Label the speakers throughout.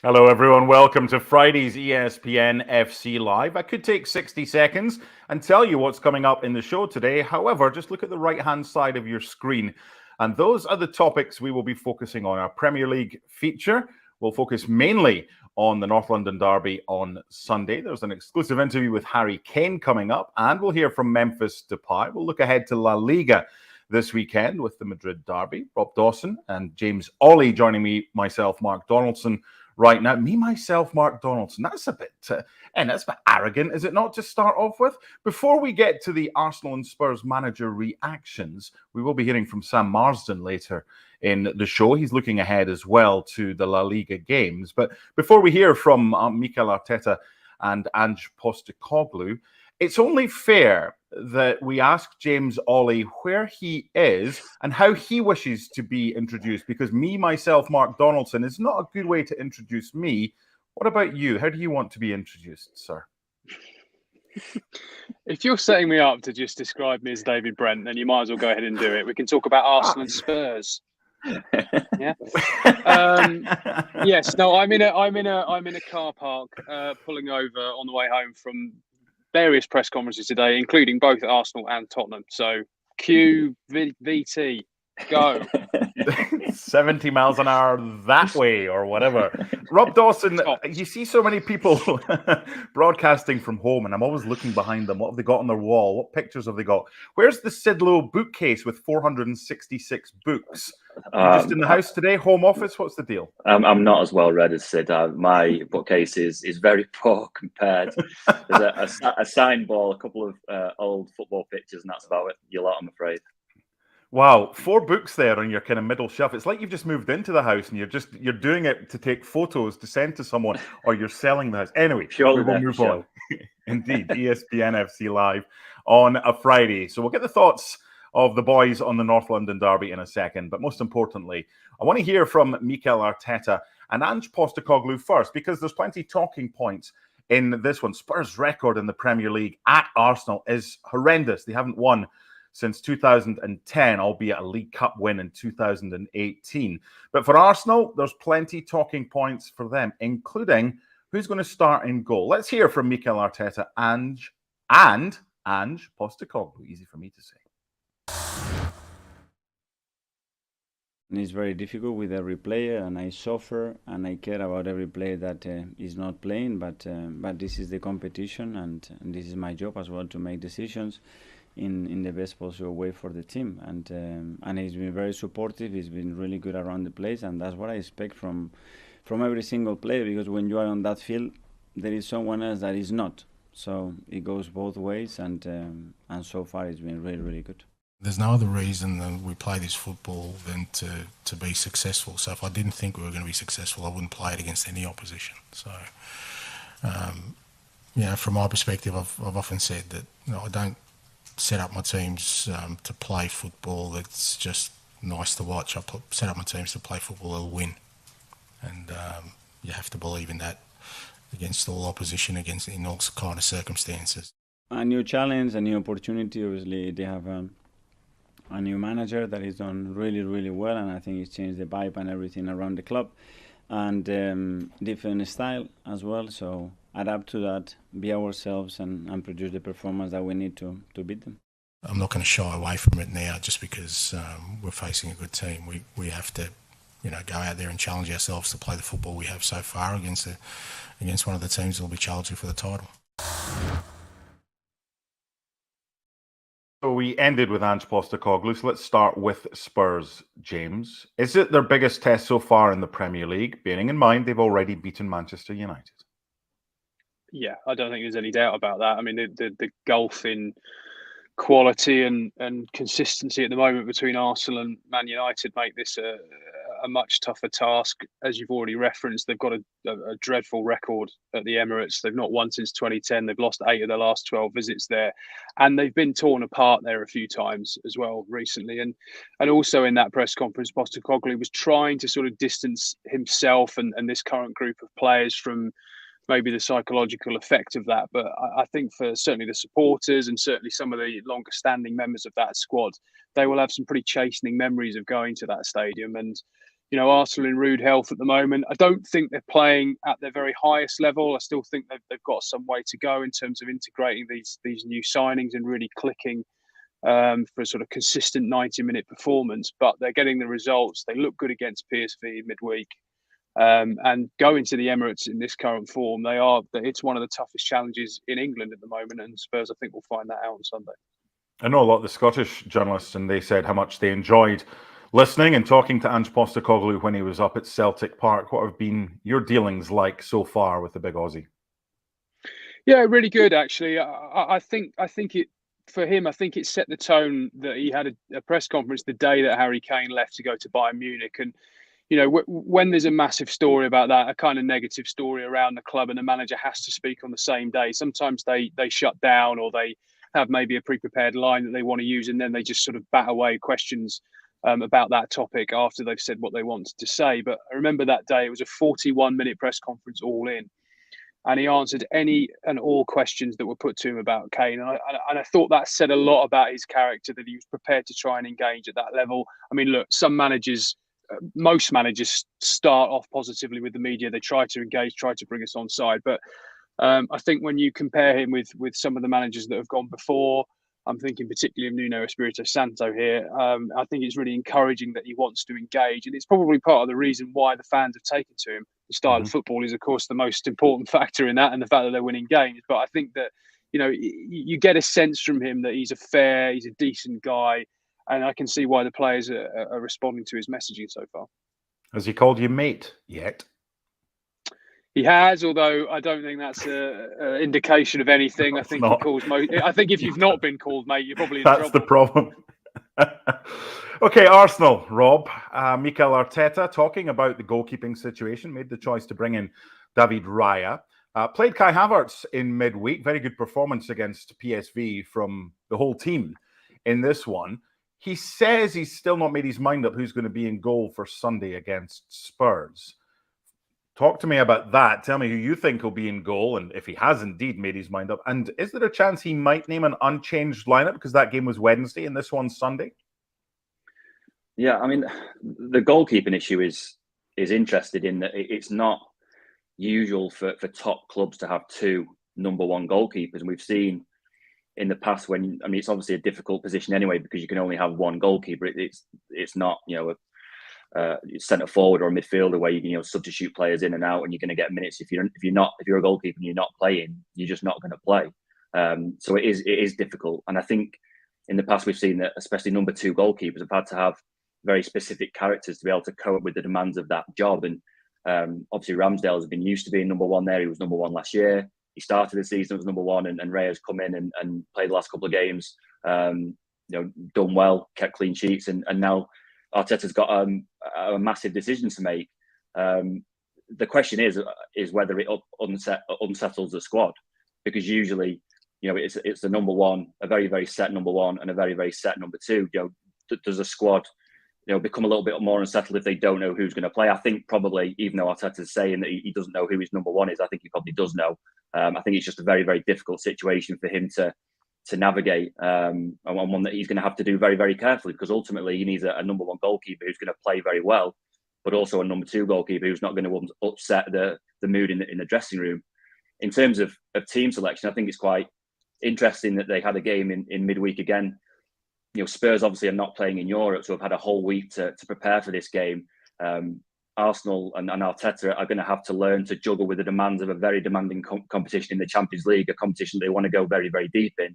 Speaker 1: Hello, everyone. Welcome to Friday's ESPN FC Live. I could take 60 seconds and tell you what's coming up in the show today. However, just look at the right-hand side of your screen. And those are the topics we will be focusing on. Our Premier League feature will focus mainly on the North London derby on Sunday. There's an exclusive interview with Harry Kane coming up, and we'll hear from Memphis Depay. We'll look ahead to LaLiga this weekend with the Madrid derby. Rob Dawson and James Olley joining me, myself, Mark Donaldson, right now. Myself, Mark Donaldson. That's a bit, and that's a bit arrogant, is it not, to start off with? Before we get to the Arsenal and Spurs manager reactions, we will be hearing from Sam Marsden later in the show. He's looking ahead as well to the La Liga games. But before we hear from Mikel Arteta and Ange Postecoglou, it's only fair that we ask James Olley where he is and how he wishes to be introduced, because myself, Mark Donaldson, is not a good way to introduce me. What about you? How do you want to be introduced, sir?
Speaker 2: If you're setting me up to just describe me as David Brent, then you might as well go ahead and do it. We can talk about Arsenal and Spurs. Yeah. Yes. No. I'm in a car park, pulling over on the way home from various press conferences today, including both Arsenal and Tottenham. So, VT, go.
Speaker 1: 70 miles an hour that way or whatever. Rob Dawson, you see so many people broadcasting from home, and I'm always looking behind them. What have they got on their wall? What pictures have they got? Where's the Sid Lowe bookcase with 466 books? You just in the house today? Home office? What's the deal?
Speaker 3: I'm not as well read as Sid. My bookcase is very poor compared. There's a sign ball, a couple of old football pictures, and that's about it. You're lot, I'm afraid.
Speaker 1: Wow, 4 books there on your kind of middle shelf. It's like you've just moved into the house and you're doing it to take photos to send to someone, or you're selling the house. Anyway, we will move on. Indeed, ESPN FC Live on a Friday. So we'll get the thoughts of the boys on the North London derby in a second. But most importantly, I want to hear from Mikel Arteta and Ange Postecoglou first, because there's plenty talking points in this one. Spurs' record in the Premier League at Arsenal is horrendous. They haven't won since 2010, albeit a League Cup win in 2018. But for Arsenal, there's plenty talking points for them, including who's going to start in goal. Let's hear from Mikel Arteta and Ange Postecoglou. Easy for me to say.
Speaker 4: It's very difficult with every player, and I suffer and I care about every player that is not playing. But this is the competition, and this is my job as well to make decisions in the best possible way for the team. And he's been very supportive. He's been really good around the place, and that's what I expect from every single player. Because when you are on that field, there is someone else that is not. So it goes both ways, and so far it's been really, really good.
Speaker 5: There's no other reason that we play this football than to be successful. So if I didn't think we were going to be successful, I wouldn't play it against any opposition. So, from my perspective, I've often said that I don't set up my teams to play football that's just nice to watch. I set up my teams to play football that'll win. And you have to believe in that against all opposition, in all kind of circumstances.
Speaker 4: A new challenge, a new opportunity. Obviously, they have a new manager that is done really, really well, and I think he's changed the vibe and everything around the club, and different style as well. So adapt to that, be ourselves, and produce the performance that we need to beat them.
Speaker 5: I'm not going to shy away from it now just because we're facing a good team. We have to, go out there and challenge ourselves to play the football we have so far against one of the teams that will be challenging for the title.
Speaker 1: So we ended with Ange Postecoglou, so let's start with Spurs, James. Is it their biggest test so far in the Premier League, bearing in mind they've already beaten Manchester United?
Speaker 2: Yeah, I don't think there's any doubt about that. I mean, the gulf in quality and consistency at the moment between Arsenal and Man United make this a much tougher task. As you've already referenced, they've got a dreadful record at the Emirates. They've not won since 2010. They've lost 8 of their last 12 visits there, and they've been torn apart there a few times as well recently. And also in that press conference, Postecoglou was trying to sort of distance himself and this current group of players from maybe the psychological effect of that. But I think for certainly the supporters and certainly some of the longer standing members of that squad, they will have some pretty chastening memories of going to that stadium. And Arsenal in rude health at the moment. I don't think they're playing at their very highest level. I still think they've got some way to go in terms of integrating these new signings and really clicking for a sort of consistent 90-minute performance. But they're getting the results. They look good against PSV midweek. And going to the Emirates in this current form, it's one of the toughest challenges in England at the moment. And Spurs, I think, will find that out on Sunday.
Speaker 1: I know a lot of the Scottish journalists, and they said how much they enjoyed listening and talking to Ange Postecoglou when he was up at Celtic Park. What have been your dealings like so far with the big Aussie?
Speaker 2: Yeah, really good, actually. I think it, for him, I think it set the tone that he had a press conference the day that Harry Kane left to go to Bayern Munich. And, when there's a massive story about that, a kind of negative story around the club, and the manager has to speak on the same day, sometimes they shut down, or they have maybe a pre-prepared line that they want to use, and then they just sort of bat away questions about that topic after they've said what they wanted to say. But I remember that day, it was a 41-minute press conference all in, and he answered any and all questions that were put to him about Kane. And I thought that said a lot about his character, that he was prepared to try and engage at that level. I mean, look, most managers start off positively with the media. They try to engage, try to bring us on side. But I think when you compare him with some of the managers that have gone before, I'm thinking particularly of Nuno Espirito Santo here. I think it's really encouraging that he wants to engage. And it's probably part of the reason why the fans have taken to him. The style of football is, of course, the most important factor in that, and the fact that they're winning games. But I think that, you get a sense from him that he's a decent guy. And I can see why the players are responding to his messaging so far.
Speaker 1: Has he called you mate yet?
Speaker 2: He has, although I don't think that's an indication of anything. I think he calls I think if you've not been called mate, you're probably in trouble.
Speaker 1: That's the problem. Okay, Arsenal, Rob. Mikel Arteta, talking about the goalkeeping situation, made the choice to bring in David Raya. Played Kai Havertz in midweek. Very good performance against PSV from the whole team in this one. He says he's still not made his mind up who's going to be in goal for Sunday against Spurs. Talk to me about that. Tell me who you think will be in goal, and if he has indeed made his mind up. And is there a chance he might name an unchanged lineup, because that game was Wednesday and this one's Sunday?
Speaker 3: Yeah, I mean, the goalkeeping issue is interested in that it's not usual for top clubs to have two number one goalkeepers. And we've seen in the past it's obviously a difficult position anyway, because you can only have one goalkeeper. It's not, a centre forward or a midfielder where you can substitute players in and out, and you're going to get minutes. If you're a goalkeeper and you're not playing, you're just not going to play. So it is difficult. And I think in the past we've seen that especially number two goalkeepers have had to have very specific characters to be able to cope with the demands of that job. And obviously Ramsdale has been used to being number one there. He was number one last year. He started the season as number one, and Raya's come in and played the last couple of games, done well, kept clean sheets, and now Arteta's got a massive decision to make. The question is whether it unsettles the squad, because usually, it's the number one, a very, very set number one, and a very, very set number two. Does a squad, become a little bit more unsettled if they don't know who's going to play? I think probably, even though Arteta's saying that he doesn't know who his number one is, I think he probably does know. I think it's just a very, very difficult situation for him to navigate, and one that he's going to have to do very, very carefully, because ultimately he needs a number one goalkeeper who's going to play very well, but also a number two goalkeeper who's not going to upset the mood in the dressing room. In terms of team selection, I think it's quite interesting that they had a game in midweek again. Spurs obviously are not playing in Europe, so have had a whole week to prepare for this game. Arsenal and Arteta are going to have to learn to juggle with the demands of a very demanding competition in the Champions League, a competition they want to go very, very deep in,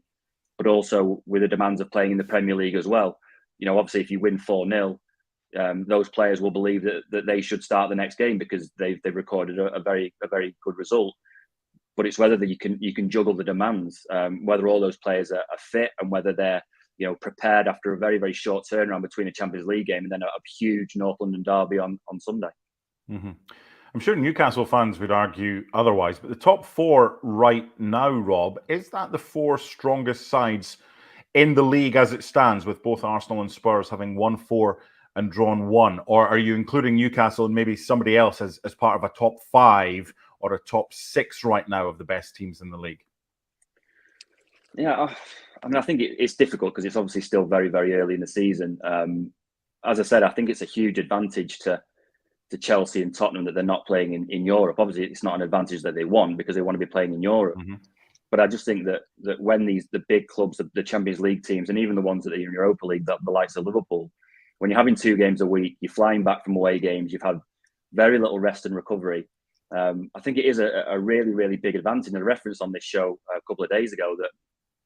Speaker 3: but also with the demands of playing in the Premier League as well. Obviously, if you win 4-0, those players will believe that they should start the next game because they've recorded a very good result. But it's whether you can juggle the demands, whether all those players are fit, and whether they're prepared after a very, very short turnaround between a Champions League game and then a huge North London derby on Sunday.
Speaker 1: Mm-hmm. I'm sure Newcastle fans would argue otherwise, but the top four right now, Rob, is that the four strongest sides in the league as it stands, with both Arsenal and Spurs having won 4 and drawn 1? Or are you including Newcastle and maybe somebody else as part of a top 5 or a top 6 right now of the best teams in the league?
Speaker 3: Yeah, I think it's difficult because it's obviously still very, very early in the season. As I said, I think it's a huge advantage to to Chelsea and Tottenham that they're not playing in Europe. Obviously, it's not an advantage that they want because they want to be playing in Europe.
Speaker 1: Mm-hmm.
Speaker 3: But I just think that when the big clubs, the Champions League teams, and even the ones that are in Europa League, the likes of Liverpool, when you're having 2 games a week, you're flying back from away games, you've had very little rest and recovery. I think it is a really, really big advantage. And a reference on this show a couple of days ago that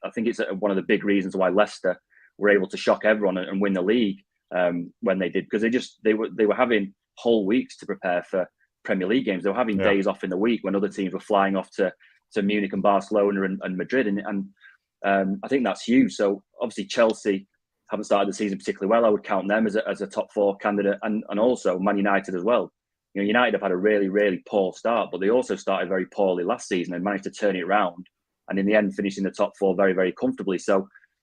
Speaker 3: I think it's one of the big reasons why Leicester were able to shock everyone and win the league when they did, because they were having whole weeks to prepare for Premier League games. They were having days off in the week when other teams were flying off to Munich and Barcelona and Madrid, and I think that's huge. So obviously Chelsea haven't started the season particularly well. I would count them as a top 4 candidate, and also Man United as well. You know, United have had a really, really poor start, but they also started very poorly last season and managed to turn it around, and in the end finishing the top 4 very, very comfortably. So,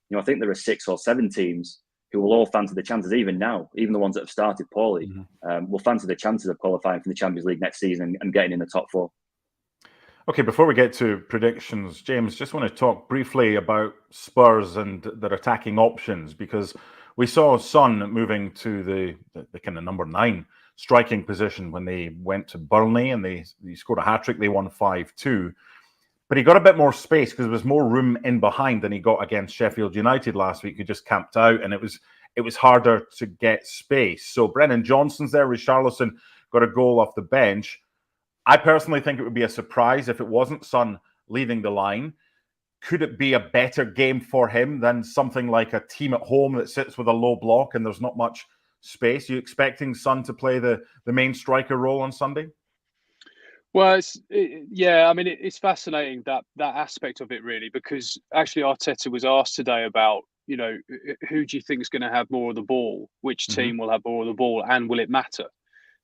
Speaker 3: you know, I think there are 6 or 7 teams who will all fancy the chances, even now, even the ones that have started poorly, will fancy the chances of qualifying for the Champions League next season and getting in the top 4.
Speaker 1: Okay, before we get to predictions, James, just want to talk briefly about Spurs and their attacking options, because we saw Son moving to the kind of number 9 striking position when they went to Burnley, and they scored a hat-trick. They won 5-2. But he got a bit more space because there was more room in behind than he got against Sheffield United last week, who just camped out, and it was harder to get space. So Brennan Johnson's there. Richarlison got a goal off the bench. I personally think it would be a surprise if it wasn't Son leading the line. Could it be a better game for him than something like a team at home that sits with a low block and there's not much space? Are you expecting Son to play the main striker role on Sunday?
Speaker 2: Well, it's fascinating that aspect of it, really, because actually Arteta was asked today about, you know, who do you think is going to have more of the ball? Which team will have more of the ball, and will it matter?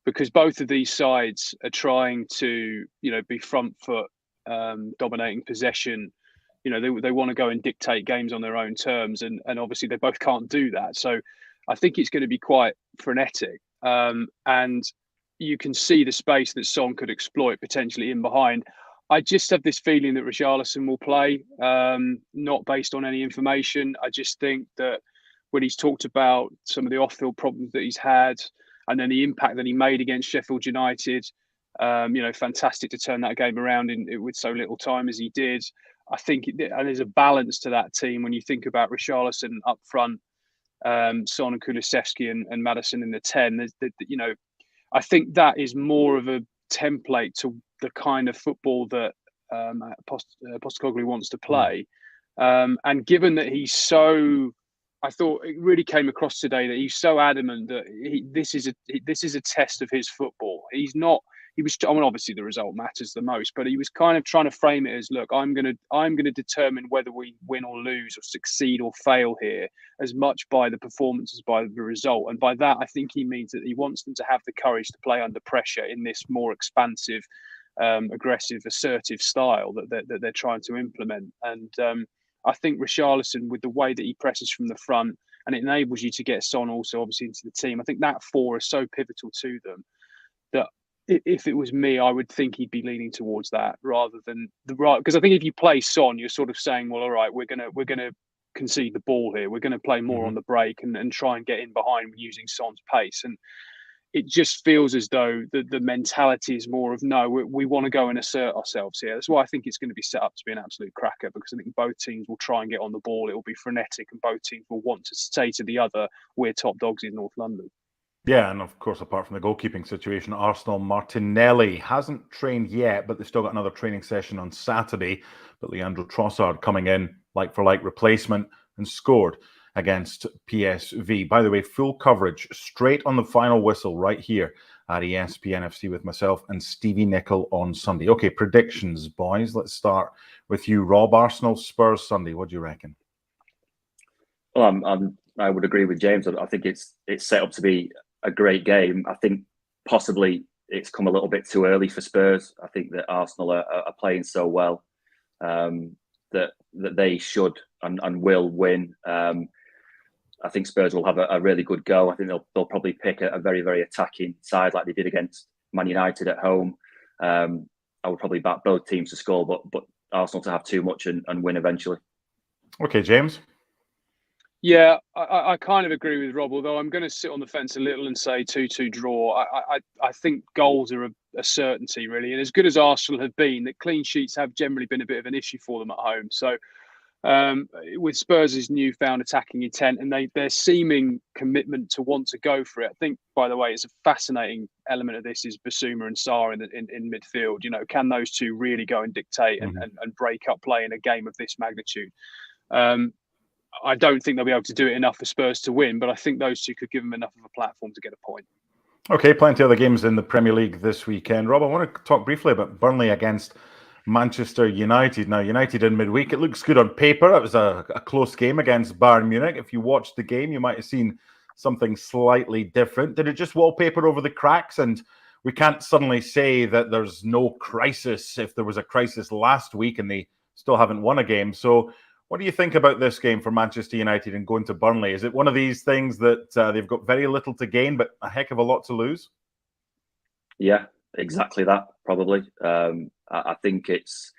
Speaker 2: Because both of these sides are trying to, you know, be front foot, dominating possession. You know, they want to go and dictate games on their own terms, and obviously they both can't do that. So I think it's going to be quite frenetic, and you can see the space that Son could exploit potentially in behind. I just have this feeling that Richarlison will play, not based on any information. I just think that when he's talked about some of the off-field problems that he's had, and then the impact that he made against Sheffield United, you know, fantastic to turn that game around with so little time as he did. I think and there's a balance to that team when you think about Richarlison up front, Son and Kulusevski and Maddison in the 10. You know, I think that is more of a template to the kind of football that Postecoglou wants to play. And given that he's so, I thought it really came across today that he's so adamant that this is a test of his football. Obviously the result matters the most, but he was kind of trying to frame it as, look, I'm going to determine whether we win or lose or succeed or fail here as much by the performance as by the result. And by that, I think he means that he wants them to have the courage to play under pressure in this more expansive, aggressive, assertive style that they're trying to implement. And I think Richarlison, with the way that he presses from the front, and it enables you to get Son also obviously into the team. I think that 4 is so pivotal to them that if it was me, I would think he'd be leaning towards that rather than the right. Because I think if you play Son, you're sort of saying, well, all right, we're gonna concede the ball here. We're going to play more on the break and try and get in behind using Son's pace. And it just feels as though the mentality is more of, no, we want to go and assert ourselves here. That's why I think it's going to be set up to be an absolute cracker, because I think both teams will try and get on the ball. It will be frenetic, and both teams will want to say to the other, we're top dogs in North London.
Speaker 1: Yeah, and of course, apart from the goalkeeping situation, Arsenal Martinelli hasn't trained yet, but they've still got another training session on Saturday. But Leandro Trossard coming in like-for-like replacement and scored against PSV. By the way, full coverage straight on the final whistle right here at ESPN FC with myself and Stevie Nicol on Sunday. Okay, predictions, boys. Let's start with you, Rob. Arsenal Spurs Sunday. What do you reckon?
Speaker 3: Well, I would agree with James. I think it's set up to be a great game. I think possibly it's come a little bit too early for Spurs. I think that Arsenal are playing so well that they should and will win. I think Spurs will have a really good go. I think they'll probably pick a very, very attacking side like they did against Man United at home. I would probably back both teams to score, but Arsenal to have too much and win eventually.
Speaker 1: Okay, James.
Speaker 2: Yeah, I kind of agree with Rob, although I'm going to sit on the fence a little and say 2-2 draw. I think goals are a certainty, really. And as good as Arsenal have been, that clean sheets have generally been a bit of an issue for them at home. So with Spurs' newfound attacking intent and their seeming commitment to want to go for it, I think, by the way, it's a fascinating element of this is Basuma and Sarr in midfield. You know, can those two really go and dictate and break up play in a game of this magnitude? I don't think they'll be able to do it enough for Spurs to win, but I think those two could give them enough of a platform to get a point.
Speaker 1: Okay, plenty of other games in the Premier League this weekend. Rob, I want to talk briefly about Burnley against Manchester United. Now, United in midweek, it looks good on paper. It was a close game against Bayern Munich. If you watched the game, you might have seen something slightly different. Did it just wallpaper over the cracks? And we can't suddenly say that there's no crisis if there was a crisis last week and they still haven't won a game. So what do you think about this game for Manchester United and going to Burnley? Is it one of these things that they've got very little to gain, but a heck of a lot to lose?
Speaker 3: Yeah, exactly that, probably. I think it's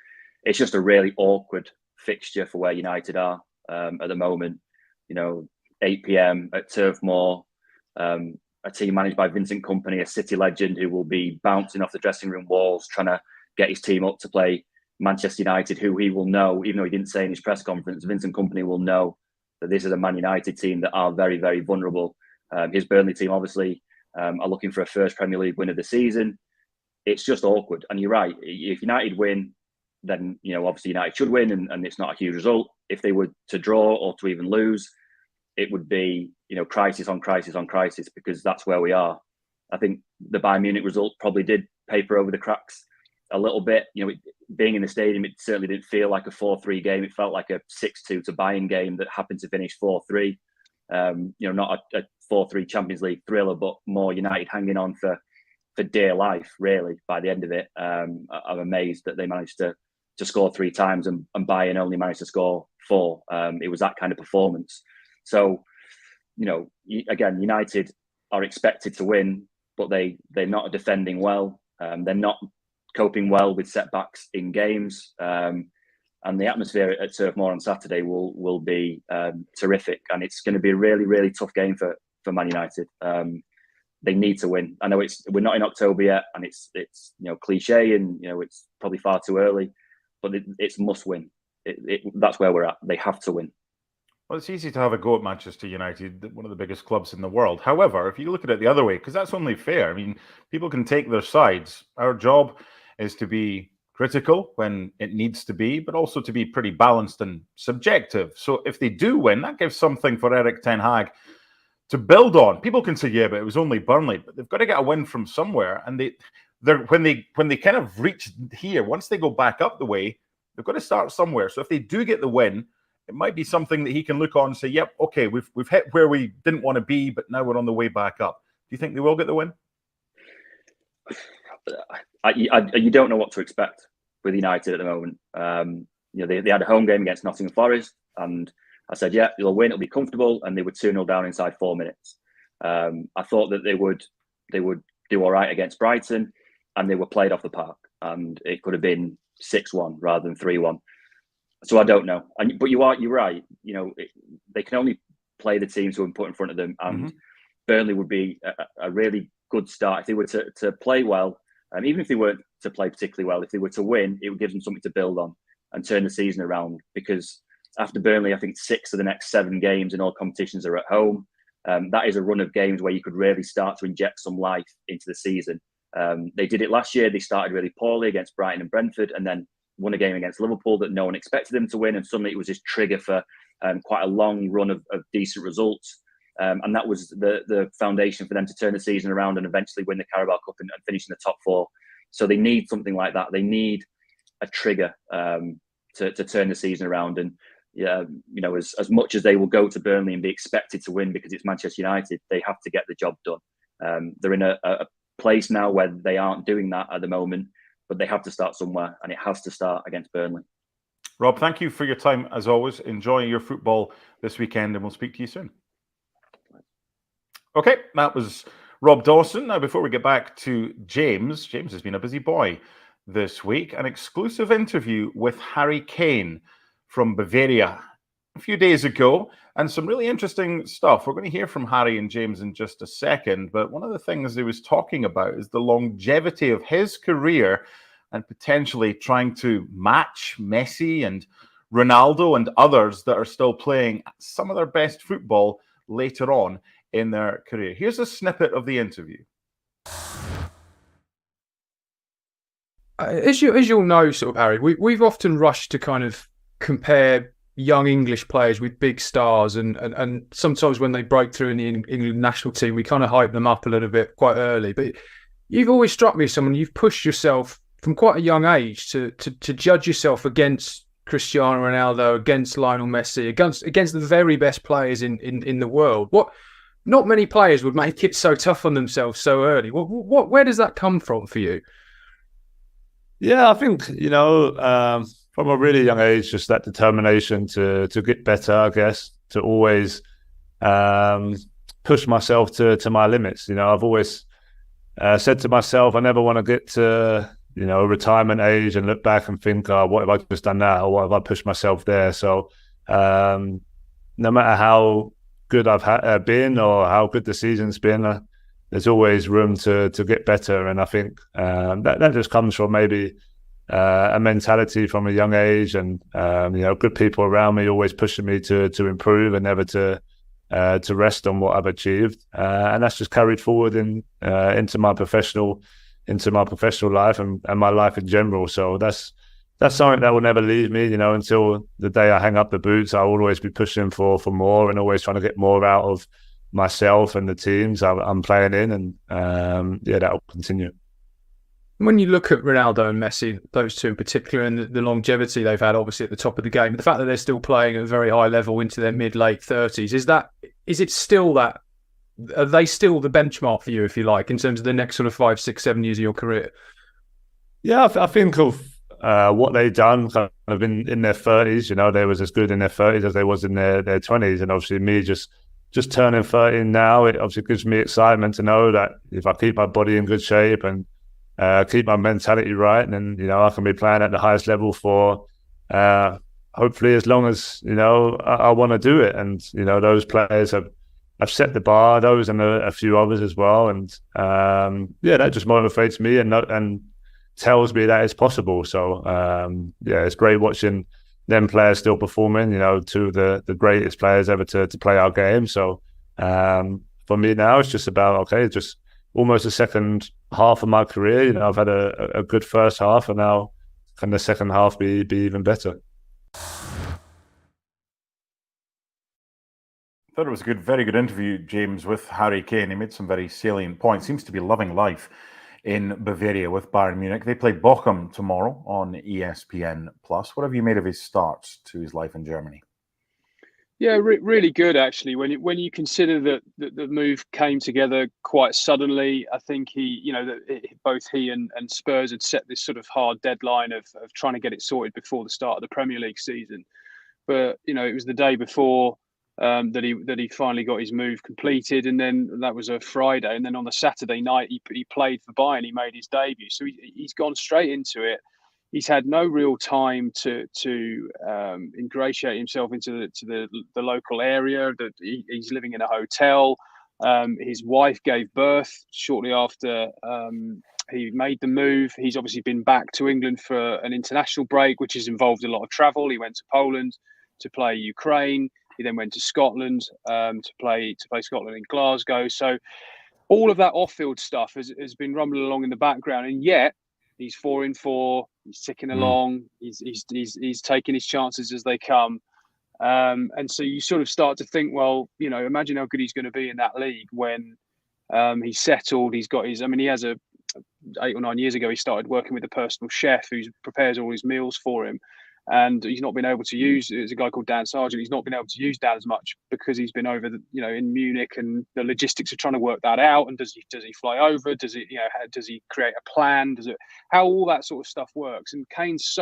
Speaker 3: just a really awkward fixture for where United are at the moment. You know, 8 p.m. at Turf Moor, a team managed by Vincent Kompany, a City legend who will be bouncing off the dressing room walls, trying to get his team up to play Manchester United, who he will know, even though he didn't say in his press conference, Vincent Kompany will know that this is a Man United team that are very, very vulnerable. His Burnley team, obviously, are looking for a first Premier League win of the season. It's just awkward. And you're right. If United win, then, you know, obviously United should win and it's not a huge result. If they were to draw or to even lose, it would be, you know, crisis on crisis on crisis, because that's where we are. I think the Bayern Munich result probably did paper over the cracks a little bit. You know, being in the stadium, it certainly didn't feel like a 4-3 game. It felt like a 6-2 to Bayern game that happened to finish 4-3. You know, not a 4-3 Champions League thriller, but more United hanging on for dear life, really, by the end of it. I'm amazed that they managed to score 3 times and Bayern only managed to score 4. It was that kind of performance. So, you know, again, United are expected to win, but they're not defending well. They're not coping well with setbacks in games. And the atmosphere at Turf Moor on Saturday will be terrific. And it's going to be a really, really tough game for Man United. They need to win. I know we're not in October yet, and it's you know, cliche, and you know, it's probably far too early, but it's must win. That's where we're at. They have to win.
Speaker 1: Well, it's easy to have a go at Manchester United, one of the biggest clubs in the world. However, if you look at it the other way, because that's only fair. I mean, people can take their sides. Our job is to be critical when it needs to be, but also to be pretty balanced and subjective. So if they do win, that gives something for Erik ten Hag to build on. People can say, yeah, but it was only Burnley, but they've got to get a win from somewhere. And when they kind of reach here, once they go back up the way, they've got to start somewhere. So if they do get the win, it might be something that he can look on and say, yep, okay, we've hit where we didn't want to be, but now we're on the way back up. Do you think they will get the win?
Speaker 3: You don't know what to expect with United at the moment. You know, they had a home game against Nottingham Forest, and I said, yeah, they'll win, it'll be comfortable, and they were 2-0 down inside 4 minutes. I thought that they would do all right against Brighton, and they were played off the park, and it could have been 6-1 rather than 3-1. So I don't know. But you're right. You know, they can only play the teams who are put in front of them, and Burnley would be a really good start if they were to play well. Even if they weren't to play particularly well, if they were to win, it would give them something to build on and turn the season around. Because after Burnley, I think 6 of the next 7 games in all competitions are at home. That is a run of games where you could really start to inject some life into the season. They did it last year. They started really poorly against Brighton and Brentford, and then won a game against Liverpool that no one expected them to win. And suddenly it was this trigger for quite a long run of decent results. And that was the foundation for them to turn the season around and eventually win the Carabao Cup and finish in the top 4. So they need something like that. They need a trigger to turn the season around. And you know, as much as they will go to Burnley and be expected to win because it's Manchester United, they have to get the job done. They're in a place now where they aren't doing that at the moment, but they have to start somewhere, and it has to start against Burnley.
Speaker 1: Rob, thank you for your time as always. Enjoy your football this weekend, and we'll speak to you soon. Okay, that was Rob Dawson. Now, before we get back to James has been a busy boy this week. An exclusive interview with Harry Kane from Bavaria. a few days ago, and some really interesting stuff. We're going to hear from Harry and James in just a second, but one of the things he was talking about is the longevity of his career and potentially trying to match Messi and Ronaldo and others that are still playing some of their best football later on in their career. Here's a snippet of the interview.
Speaker 6: As you'll know, sort of, Harry, we've often rushed to kind of compare young English players with big stars, and sometimes when they break through in the England national team, we kind of hype them up a little bit quite early. But you've always struck me as someone, you've pushed yourself from quite a young age to judge yourself against Cristiano Ronaldo, against Lionel Messi, against the very best players in the world. Not many players would make it so tough on themselves so early. Where does that come from for you?
Speaker 7: Yeah, I think, from a really young age, just that determination to get better, I guess, to always push myself to my limits. I've always said to myself, I never want to get to, retirement age and look back and think, oh, what have I just done now? Or what have I pushed myself there? So no matter how good I've been or how good the season's been, there's always room to get better. And I think that just comes from maybe a mentality from a young age, and good people around me always pushing me to improve and never to rest on what I've achieved. And that's just carried forward into my professional life and my life in general. So that's something that will never leave me, until the day I hang up the boots. I'll always be pushing for more and always trying to get more out of myself and the teams I'm playing in, and that will continue.
Speaker 6: When you look at Ronaldo and Messi, those two in particular, and the longevity they've had, obviously at the top of the game, the fact that they're still playing at a very high level into their mid-late 30s, is it still that? Are they still the benchmark for you, if you like, in terms of the next sort of 5, 6, 7 years of your career?
Speaker 7: Yeah, I think of what they've done kind of in their 30s. They was as good in their 30s as they was in their 20s, and obviously me just turning 30 now, it obviously gives me excitement to know that if I keep my body in good shape and keep my mentality right, then I can be playing at the highest level for hopefully as long as I want to do it. And those players have set the bar, those and a few others as well, and that just motivates me and tells me that it's possible. So it's great watching them players still performing, two of the greatest players ever to play our game. So for me now, it's just about, just almost the second half of my career. I've had a good first half, and now can the second half be even better?
Speaker 1: I thought it was a very good interview, James, with Harry Kane. He made some very salient points. Seems to be loving life in Bavaria with Bayern Munich. They play Bochum tomorrow on ESPN+. What have you made of his start to his life in Germany?
Speaker 2: Yeah, really good actually. When you consider that the move came together quite suddenly, I think both he and Spurs had set this sort of hard deadline of trying to get it sorted before the start of the Premier League season. But it was the day before that he finally got his move completed, and then that was a Friday, and then on the Saturday night he played for Bayern. He made his debut, so he's gone straight into it. He's had no real time to ingratiate himself into the local area. That he's living in a hotel. His wife gave birth shortly after he made the move. He's obviously been back to England for an international break, which has involved a lot of travel. He went to Poland to play Ukraine. He then went to Scotland to play Scotland in Glasgow. So all of that off-field stuff has been rumbling along in the background, and yet he's 4 in 4. He's ticking along. He's taking his chances as they come, and so you sort of start to think, well, imagine how good he's going to be in that league when he's settled. He's got his. I mean, he has 8 or 9 years ago, he started working with a personal chef who prepares all his meals for him. And he's not been able to use. There's a guy called Dan Sargent. He's not been able to use Dan as much because he's been over, in Munich, and the logistics of trying to work that out. And does he fly over? Does he create a plan? How all that sort of stuff works? And Kane's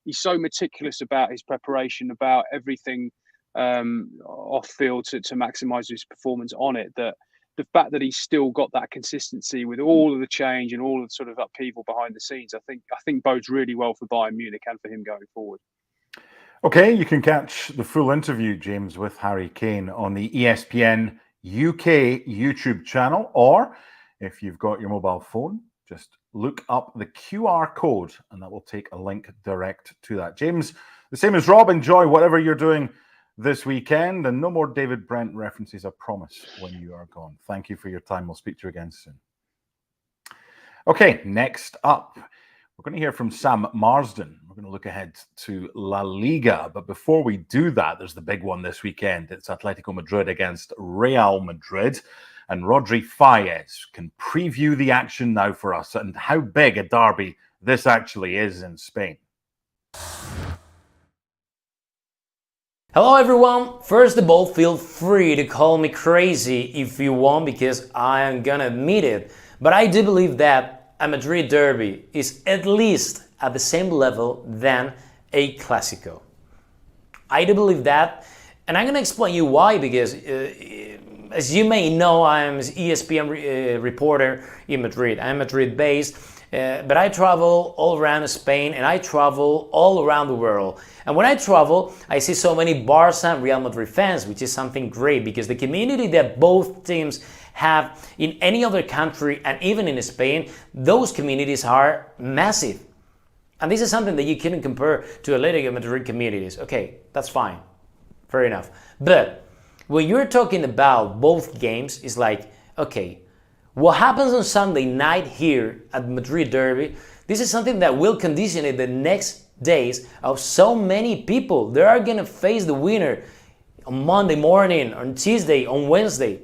Speaker 2: he's so meticulous about his preparation, about everything off field to maximise his performance on it. That the fact that he's still got that consistency with all of the change and all of the sort of upheaval behind the scenes, I think bodes really well for Bayern Munich and for him going forward.
Speaker 1: Okay, you can catch the full interview, James, with Harry Kane on the ESPN UK YouTube channel, or if you've got your mobile phone, just look up the QR code and that will take a link direct to that. James, the same as Rob, enjoy whatever you're doing this weekend, and no more David Brent references, I promise, when you are gone. Thank you for your time. We'll speak to you again soon. Okay, next up, we're going to hear from Sam Marsden. We're going to look ahead to La Liga. But before we do that, there's the big one this weekend. It's Atletico Madrid against Real Madrid. And Rodri Fayez can preview the action now for us and how big a derby this actually is in Spain.
Speaker 8: Hello everyone! First of all, feel free to call me crazy if you want, because I am gonna admit it. But I do believe that a Madrid derby is at least at the same level than a Clásico. I do believe that, and I'm gonna explain you why, because as you may know, I'm an ESPN reporter in Madrid. I'm Madrid based, but I travel all around Spain and I travel all around the world. And when I travel, I see so many Barca and Real Madrid fans, which is something great, because the community that both teams have in any other country and even in Spain, those communities are massive. And this is something that you couldn't compare to Atletico Madrid communities. Okay, that's fine. Fair enough. But when you're talking about both games, it's like, okay, what happens on Sunday night here at Madrid Derby, this is something that will condition the next days of so many people. They are going to face the winner on Monday morning, on Tuesday, on Wednesday.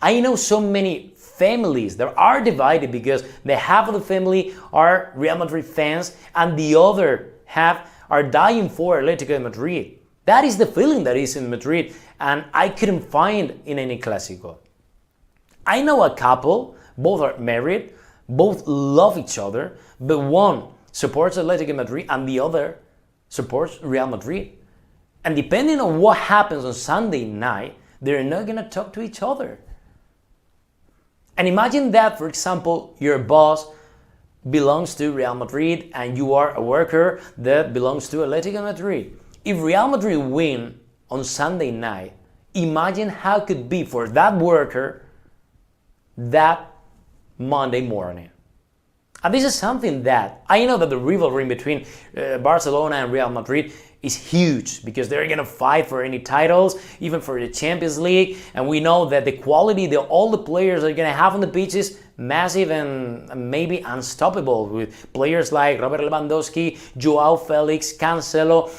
Speaker 8: I know so many families that are divided because the half of the family are Real Madrid fans and the other half are dying for Atletico Madrid. That is the feeling that is in Madrid, and I couldn't find in any Clásico. I know a couple, both are married, both love each other, but one supports Atletico Madrid and the other supports Real Madrid. And depending on what happens on Sunday night, they're not going to talk to each other. And imagine that, for example, your boss belongs to Real Madrid and you are a worker that belongs to Atletico Madrid. If Real Madrid win on Sunday night, imagine how it could be for that worker that Monday morning. And this is something that I know that the rivalry between Barcelona and Real Madrid is huge, because they're going to fight for any titles, even for the Champions League. And we know that the quality that all the players are going to have on the pitch is massive and maybe unstoppable, with players like Robert Lewandowski, Joao Felix, Cancelo,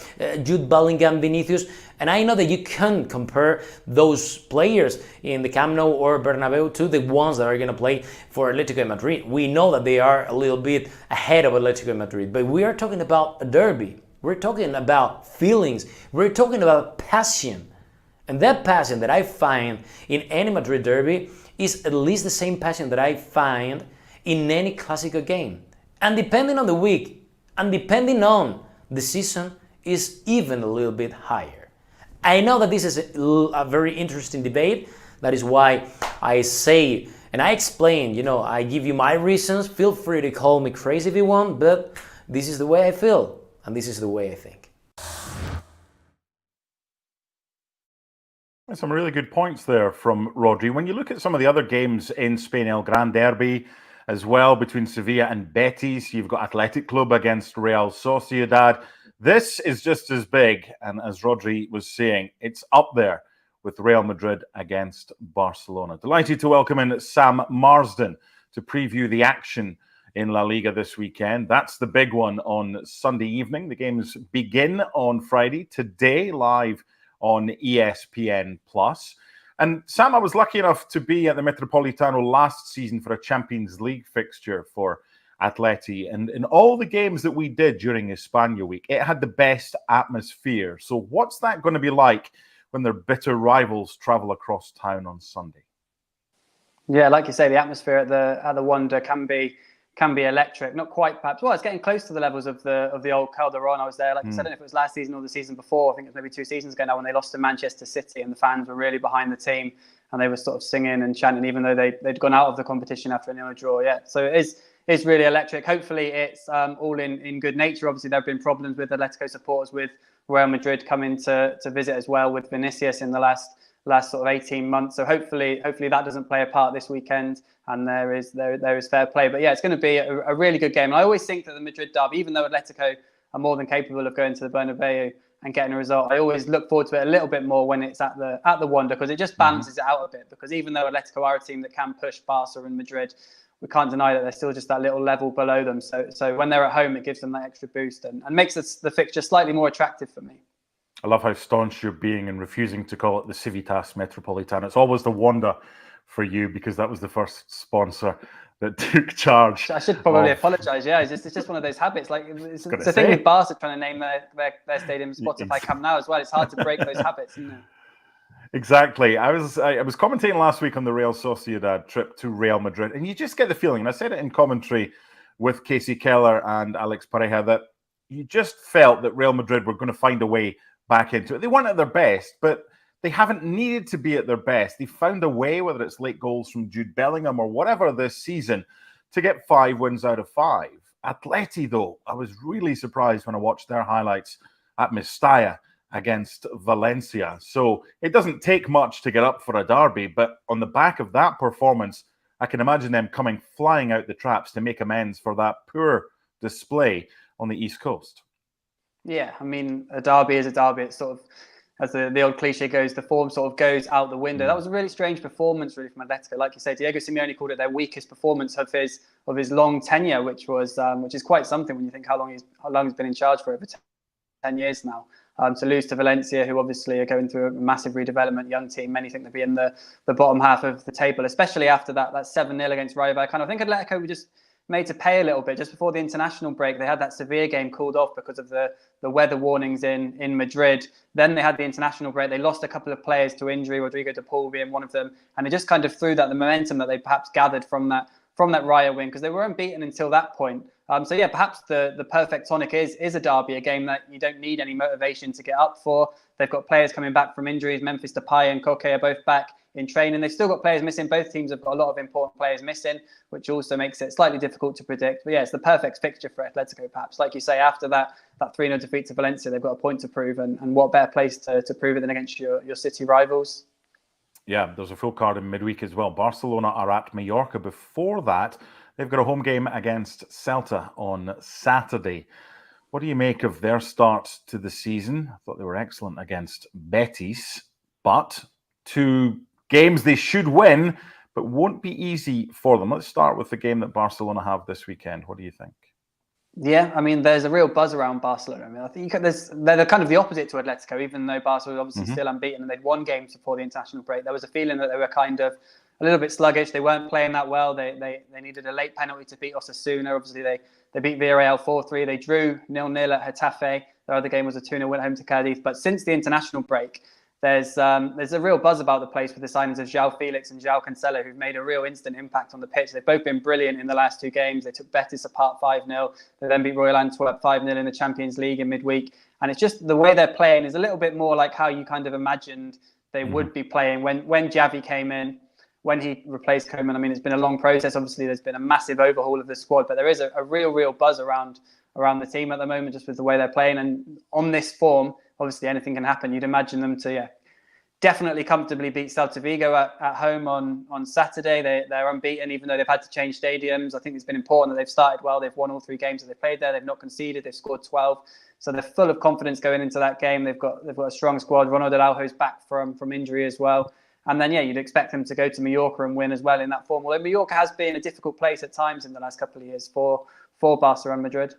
Speaker 8: Jude Bellingham, Vinicius. And I know that you can't compare those players in the Camp Nou or Bernabeu to the ones that are going to play for Atletico Madrid. We know that they are a little bit ahead of Atletico Madrid, but we are talking about a derby. We're talking about feelings. We're talking about passion. And that passion that I find in any Madrid derby is at least the same passion that I find in any Clásico game. And depending on the week, and depending on the season, is even a little bit higher. I know that this is a very interesting debate. That is why I say, and I explain, I give you my reasons. Feel free to call me crazy if you want, but this is the way I feel, and this is the way I think.
Speaker 1: Some really good points there from Rodri. When you look at some of the other games in Spain, El Gran Derby as well, between Sevilla and Betis, you've got Athletic Club against Real Sociedad. This is just as big, and as Rodri was saying, it's up there with Real Madrid against Barcelona. Delighted to welcome in Sam Marsden to preview the action in La Liga this weekend. That's the big one on Sunday evening. The games begin on Friday, today, live on ESPN+. And Sam, I was lucky enough to be at the Metropolitano last season for a Champions League fixture for Atleti. And in all the games that we did during España week, it had the best atmosphere. So what's that going to be like when their bitter rivals travel across town on Sunday?
Speaker 9: Yeah, like you say, the atmosphere at the Wanda can be electric. Not quite, perhaps. Well, it's getting close to the levels of the old Calderon. I was there, like you said, I don't know if it was last season or the season before. I think it was maybe 2 seasons ago now, when they lost to Manchester City and the fans were really behind the team and they were sort of singing and chanting, even though they'd gone out of the competition after a 0 draw. Yeah, so it's really electric. Hopefully, it's all in good nature. Obviously, there have been problems with Atletico supporters with Real Madrid coming to visit as well with Vinicius in the last sort of 18 months. So hopefully that doesn't play a part this weekend, and there is fair play. But yeah, it's going to be a really good game. And I always think that the Madrid derby, even though Atletico are more than capable of going to the Bernabeu and getting a result, I always look forward to it a little bit more when it's at the Wanda, because it just balances it out a bit. Because even though Atletico are a team that can push Barca and Madrid, we can't deny that they're still just that little level below them. So when they're at home, it gives them that extra boost and makes the fixture slightly more attractive for me.
Speaker 1: I love how staunch you're being and refusing to call it the Civitas Metropolitana. It's always the Wanda for you, because that was the first sponsor that took charge.
Speaker 9: I should probably apologise. Yeah, it's just one of those habits. Like it's the thing with Barca trying to name their stadium Spotify Camp Nou as well. It's hard to break those habits, isn't it?
Speaker 1: Exactly. I was commentating last week on the Real Sociedad trip to Real Madrid, and you just get the feeling, and I said it in commentary with Casey Keller and Alex Pareja, that you just felt that Real Madrid were going to find a way back into it. They weren't at their best, but they haven't needed to be at their best. They found a way, whether it's late goals from Jude Bellingham or whatever this season, to get 5 wins out of 5. Atleti, though, I was really surprised when I watched their highlights at Mestalla against Valencia. So it doesn't take much to get up for a derby, but on the back of that performance, I can imagine them coming flying out the traps to make amends for that poor display on the East Coast.
Speaker 9: Yeah, I mean, a derby is a derby. It's sort of, as the old cliche goes, the form sort of goes out the window. That was a really strange performance, really, from Atletico. Like you say, Diego Simeone called it their weakest performance of his long tenure, which is quite something when you think how long he's been in charge for, over 10 years now. To lose to Valencia, who obviously are going through a massive redevelopment, young team. Many think they'll be in the bottom half of the table, especially after that 7-0 against Rayo Vallecano. I think Atletico were just made to pay a little bit. Just before the international break, they had that Sevilla game called off because of the weather warnings in Madrid. Then they had the international break. They lost a couple of players to injury, Rodrigo de Paul being one of them, and it just kind of threw the momentum that they perhaps gathered from that Rayo win, because they were unbeaten until that point. So yeah, perhaps the perfect tonic is a derby, a game that you don't need any motivation to get up for. They've got players coming back from injuries. Memphis Depay and Koke are both back in training. They've still got players missing. Both teams have got a lot of important players missing, which also makes it slightly difficult to predict. But yeah, it's the perfect fixture for Atletico, perhaps. Like you say, after that 3-0 defeat to Valencia, they've got a point to prove. And what better place to prove it than against your city rivals?
Speaker 1: Yeah, there's a full card in midweek as well. Barcelona are at Mallorca. Before that, they've got a home game against Celta on Saturday. What do you make of their start to the season? I thought they were excellent against Betis, but 2 games they should win, but won't be easy for them. Let's start with the game that Barcelona have this weekend. What do you think?
Speaker 9: Yeah, I mean, there's a real buzz around Barcelona. I mean, I think they're kind of the opposite to Atletico, even though Barcelona was obviously still unbeaten and they'd won games before the international break. There was a feeling that they were kind of a little bit sluggish. They weren't playing that well. They needed a late penalty to beat Osasuna. Obviously, they beat Villarreal 4-3. They drew 0-0 at Getafe. Their other game was a 2-0 win at home to Cadiz. But since the international break, there's a real buzz about the place with the signings of João Felix and João Cancelo, who've made a real instant impact on the pitch. They've both been brilliant in the last 2 games. They took Betis apart 5-0. They then beat Royal Antwerp 5-0 in the Champions League in midweek. And it's just the way they're playing is a little bit more like how you kind of imagined they would be playing when Xavi came in, when he replaced Koeman. I mean, it's been a long process. Obviously, there's been a massive overhaul of the squad, but there is a real buzz around the team at the moment, just with the way they're playing. And on this form, obviously anything can happen. You'd imagine them to, definitely comfortably beat Celta Vigo at home on Saturday. They're unbeaten, even though they've had to change stadiums. I think it's been important that they've started well. They've won all 3 games that they've played there. They've not conceded. They've scored 12. So they're full of confidence going into that game. They've got a strong squad. Ronald Araujo's back from injury as well. And then, you'd expect them to go to Mallorca and win as well in that form. Although Mallorca has been a difficult place at times in the last couple of years for Barca and Madrid.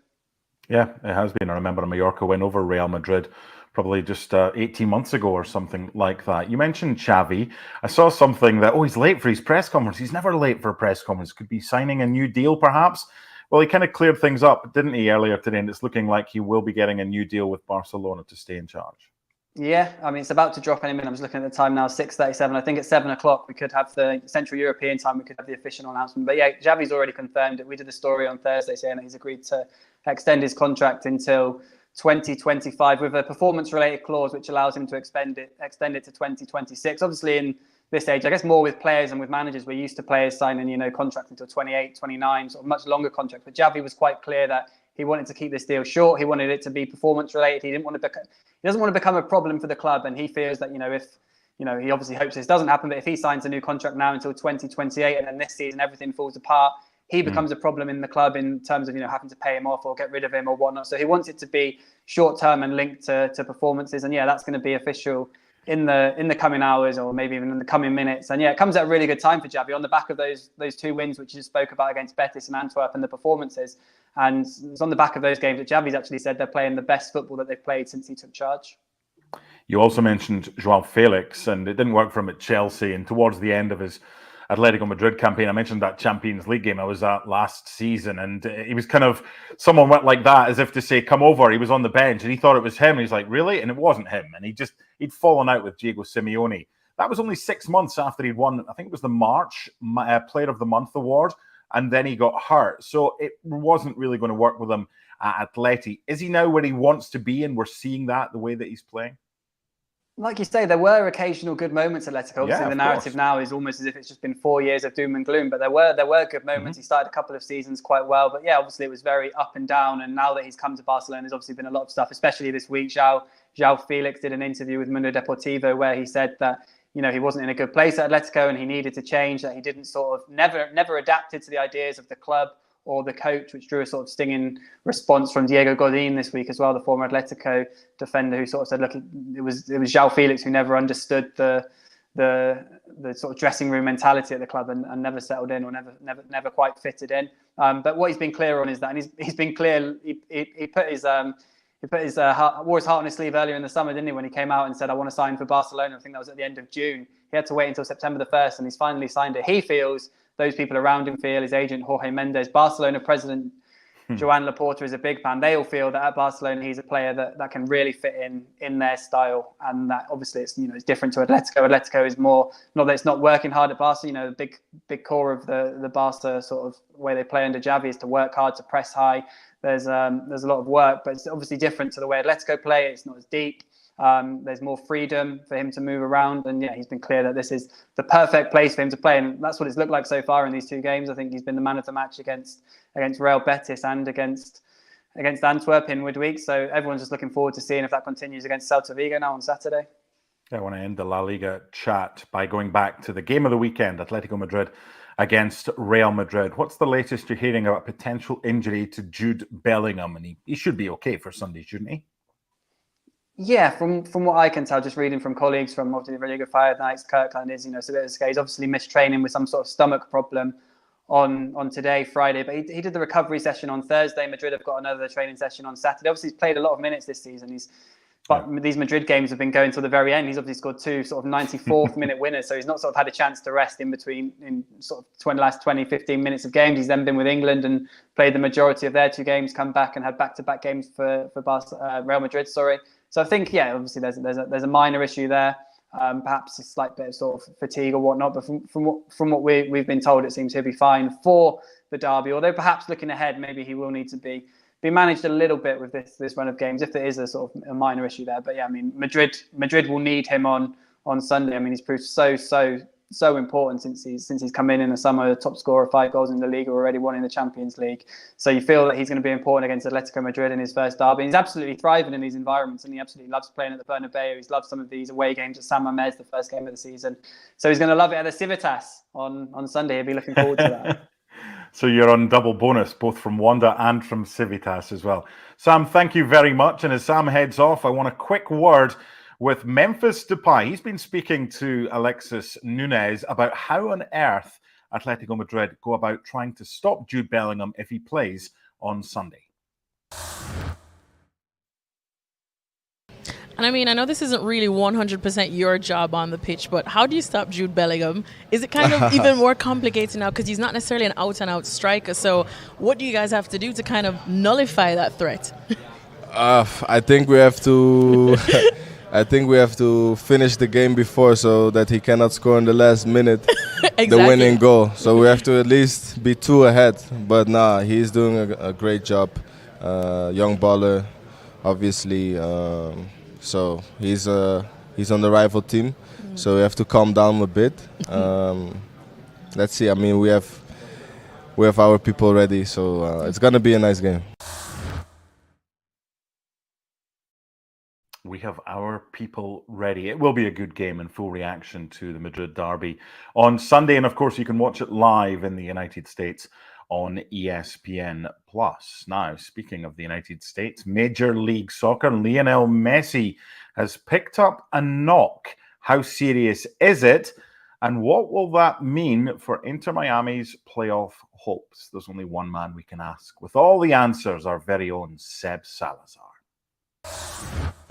Speaker 1: Yeah, it has been. I remember a Mallorca win over Real Madrid probably just 18 months ago or something like that. You mentioned Xavi. I saw something that, he's late for his press conference. He's never late for a press conference. Could be signing a new deal, perhaps. Well, he kind of cleared things up, didn't he, earlier today? And it's looking like he will be getting a new deal with Barcelona to stay in charge.
Speaker 9: Yeah, I mean, it's about to drop any minute. I'm just looking at the time now, 6:37. I think at 7 o'clock, we could have the Central European time. We could have the official announcement. But yeah, Xavi's already confirmed it. We did a story on Thursday saying that he's agreed to extend his contract until 2025 with a performance-related clause, which allows him to extend it to 2026. Obviously, in this age, I guess more with players and with managers, we're used to players signing, contracts until 28, 29, sort of much longer contracts. But Xavi was quite clear that He wanted to keep this deal short. He wanted it to be performance related. He doesn't want to become a problem for the club. And he fears that, he obviously hopes this doesn't happen, but if he signs a new contract now until 2028 and then this season everything falls apart, he becomes a problem in the club in terms of, having to pay him off or get rid of him or whatnot. So he wants it to be short term and linked to performances. And that's going to be official in the coming hours or maybe even in the coming minutes. And it comes at a really good time for Xavi on the back of those 2 wins, which you just spoke about against Betis and Antwerp and the performances. And it's on the back of those games that Xavi's actually said they're playing the best football that they've played since he took charge.
Speaker 1: You also mentioned Joao Felix, and it didn't work for him at Chelsea. And towards the end of his Atletico Madrid campaign, I mentioned that Champions League game I was at last season, and he was kind of, someone went like that as if to say, come over. He was on the bench and he thought it was him. And he's like, really? And it wasn't him. And he'd fallen out with Diego Simeone. That was only 6 months after he'd won, I think it was the March Player of the Month award. And then he got hurt. So it wasn't really going to work with him at Atleti. Is he now where he wants to be? And we're seeing that the way that he's playing?
Speaker 9: Like you say, there were occasional good moments at Atletico. Obviously, the narrative now is almost as if it's just been 4 years of doom and gloom. But there were good moments. He started a couple of seasons quite well. But obviously it was very up and down. And now that he's come to Barcelona, there's obviously been a lot of stuff, especially this week. Joao Felix did an interview with Mundo Deportivo where he said that, he wasn't in a good place at Atletico and he needed to change, that he didn't never adapted to the ideas of the club or the coach, which drew a sort of stinging response from Diego Godin this week as well, the former Atletico defender, who sort of said, look, it was Joao Felix who never understood the sort of dressing room mentality at the club and never settled in or never quite fitted in. But what he's been clear on is that, and he's been clear, he wore his heart on his sleeve earlier in the summer, didn't he, when he came out and said, I want to sign for Barcelona. I think that was at the end of June. He had to wait until September the 1st and he's finally signed it. He feels, those people around him feel, his agent Jorge Mendes, Barcelona president Joan Laporta is a big fan. They all feel that at Barcelona he's a player that can really fit in their style, and that obviously it's different to Atletico. Atletico is more, not that it's not working hard at Barca. The big core of the Barca sort of way they play under Xavi is to work hard, to press high. There's a lot of work, but it's obviously different to the way Atletico play. It's not as deep. There's more freedom for him to move around, and he's been clear that this is the perfect place for him to play, and that's what it's looked like so far in these 2 games. I think he's been the man of the match against Real Betis and against Antwerp in midweek. So everyone's just looking forward to seeing if that continues against Celta Vigo now on Saturday.
Speaker 1: I want to end the La Liga chat by going back to the game of the weekend, Atletico Madrid against Real Madrid. What's the latest you're hearing about potential injury to Jude Bellingham? And he should be okay for Sunday, shouldn't he?
Speaker 9: Yeah, from what I can tell, just reading from colleagues from obviously the really good Fire Nights, Kirkland is, he's obviously missed training with some sort of stomach problem on today, Friday, but he did the recovery session on Thursday. Madrid have got another training session on Saturday. Obviously, he's played a lot of minutes this season. But these Madrid games have been going till the very end. He's obviously scored 2 sort of 94th minute winners, so he's not sort of had a chance to rest in between in sort of last 20-15 minutes of games. He's then been with England and played the majority of their 2 games, come back and had back-to-back games for Real Madrid. So I think, obviously there's a minor issue there, perhaps a slight bit of sort of fatigue or whatnot. But from what we've been told, it seems he'll be fine for the derby. Although perhaps looking ahead, maybe he will need to be managed a little bit with this run of games if there is a sort of a minor issue there. But Madrid will need him on Sunday. He's proved so important since he's come in the summer, top scorer, 5 goals in the league, already won in the Champions League. So you feel that he's going to be important against Atletico Madrid in his first derby. He's absolutely thriving in these environments, and he absolutely loves playing at the Bernabeu. He's loved some of these away games at San Mamés, the first game of the season. So he's going to love it at the Civitas on Sunday. He'll be looking forward to that.
Speaker 1: So you're on double bonus, both from Wanda and from Civitas as well. Sam, thank you very much. And as Sam heads off, I want a quick word with Memphis Depay. He's been speaking to Alexis Nunez about how on earth Atletico Madrid go about trying to stop Jude Bellingham if he plays on Sunday.
Speaker 10: And I know this isn't really 100% your job on the pitch, but how do you stop Jude Bellingham? Is it kind of even more complicated now because he's not necessarily an out-and-out striker? So what do you guys have to do to kind of nullify that threat?
Speaker 11: I think we have to... I think we have to finish the game before so that he cannot score in the last minute
Speaker 10: Exactly.
Speaker 11: the winning goal. So we have to at least be 2 ahead. But he's doing a great job. Young baller, obviously. So he's on the rival team. So we have to calm down a bit. Let's see. We have our people ready. So it's gonna be a nice game.
Speaker 1: have our people ready. It will be a good game and full reaction to the Madrid derby on Sunday. And of course, you can watch it live in the United States on ESPN Plus. Now, speaking of the United States, Major League Soccer, Lionel Messi has picked up a knock. How serious is it? And what will that mean for Inter Miami's playoff hopes? There's only one man we can ask. With all the answers, our very own Seb Salazar.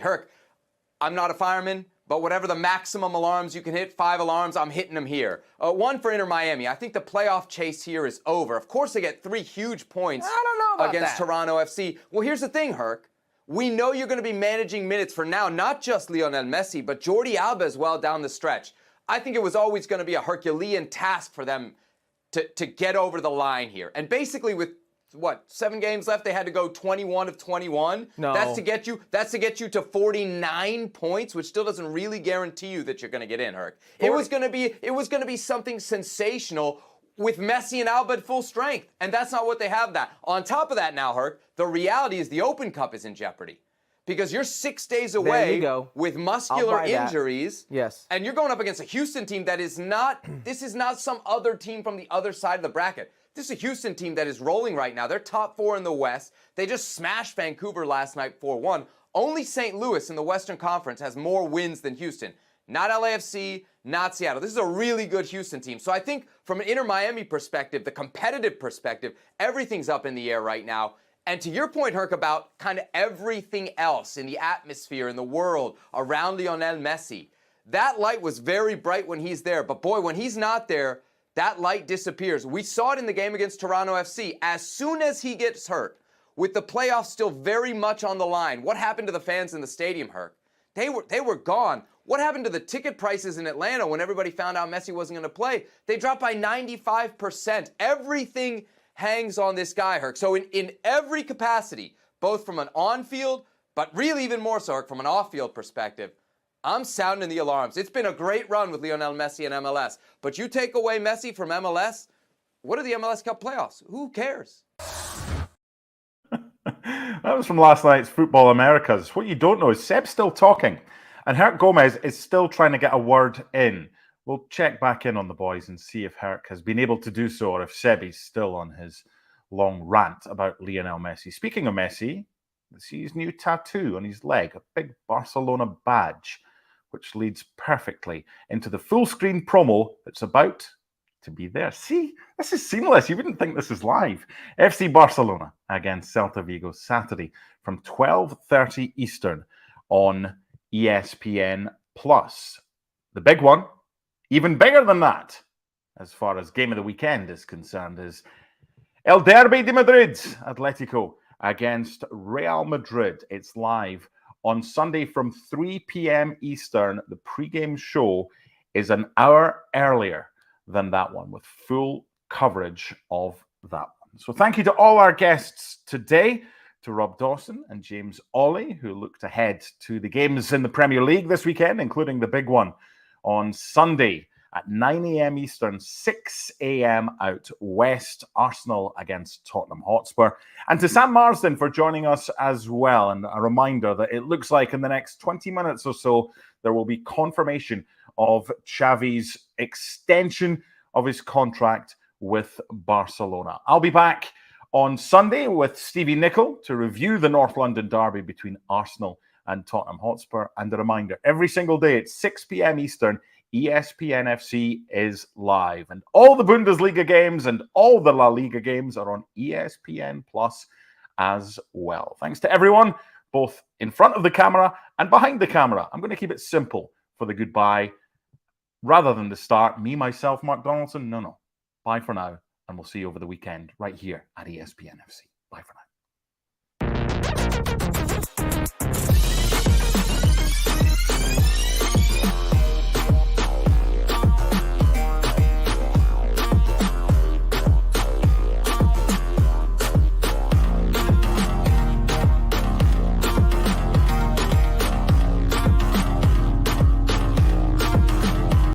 Speaker 12: Herc, I'm not a fireman, but whatever the maximum alarms you can hit, 5 alarms, I'm hitting them here. One for Inter Miami. I think the playoff chase here is over. Of course, they get 3 huge points against Toronto FC. Well, here's the thing, Herc. We know you're going to be managing minutes for now, not just Lionel Messi, but Jordi Alba as well down the stretch. I think it was always going to be a Herculean task for them to get over the line here. And basically with, 7 games left, they had to go 21 of 21.
Speaker 13: No.
Speaker 12: That's to get you to 49 points, which still doesn't really guarantee you that you're going to get in, Herc. It was going to be something sensational with Messi and Alba at full strength, and that's not what they have that. On top of that now, Herc, the reality is the Open Cup is in jeopardy. Because you're 6 days away with muscular injuries.
Speaker 13: Yes.
Speaker 12: And you're going up against a Houston team that is not, this is not some other team from the other side of the bracket. This is a Houston team that is rolling right now. They're top 4 in the West. They just smashed Vancouver last night 4-1. Only St. Louis in the Western Conference has more wins than Houston. Not LAFC, not Seattle. This is a really good Houston team. So I think from an Inter Miami perspective, the competitive perspective, everything's up in the air right now. And to your point, Herc, about kind of everything else in the atmosphere, in the world, around Lionel Messi, that light was very bright when he's there. But boy, when he's not there, that light disappears. We saw it in the game against Toronto FC. As soon as he gets hurt, with the playoffs still very much on the line, what happened to the fans in the stadium, Herc? They were gone. What happened to the ticket prices in Atlanta when everybody found out Messi wasn't going to play? They dropped by 95%. Everything hangs on this guy, Herc. So in every capacity, both from an on-field, but really even more so, Herc, from an off-field perspective, I'm sounding the alarms. It's been a great run with Lionel Messi and MLS. But you take away Messi from MLS, what are the MLS Cup playoffs? Who cares?
Speaker 1: That was from last night's Football Americas. What you don't know is Seb's still talking, and Herc Gomez is still trying to get a word in. We'll check back in on the boys and see if Herc has been able to do so, or if Seb is still on his long rant about Lionel Messi. Speaking of Messi, see his new tattoo on his leg, a big Barcelona badge, which leads perfectly into the full screen promo that's about to be there. See, this is seamless. You wouldn't think this is live. FC Barcelona against Celta Vigo Saturday from 12:30 Eastern on ESPN Plus. The big one, even bigger than that, as far as game of the weekend is concerned, is El Derby de Madrid, Atletico against Real Madrid. It's live on Sunday from 3 p.m. Eastern. The pregame show is an hour earlier than that one, with full coverage of that one. So thank you to all our guests today, to Rob Dawson and James Olley, who looked ahead to the games in the Premier League this weekend, including the big one on Sunday at 9 a.m. Eastern, 6 a.m. out west, Arsenal against Tottenham Hotspur. And to Sam Marsden for joining us as well. And a reminder that it looks like in the next 20 minutes or so, there will be confirmation of Xavi's extension of his contract with Barcelona. I'll be back on Sunday with Stevie Nicol to review the North London derby between Arsenal and Tottenham Hotspur. And a reminder, every single day at 6 p.m. Eastern, ESPN FC is live. And all the Bundesliga games and all the La Liga games are on ESPN Plus as well. Thanks to everyone, both in front of the camera and behind the camera. I'm going to keep it simple for the goodbye. Rather than the start, me, myself, Mark Donaldson, no. Bye for now, and we'll see you over the weekend right here at ESPN FC. Bye for now.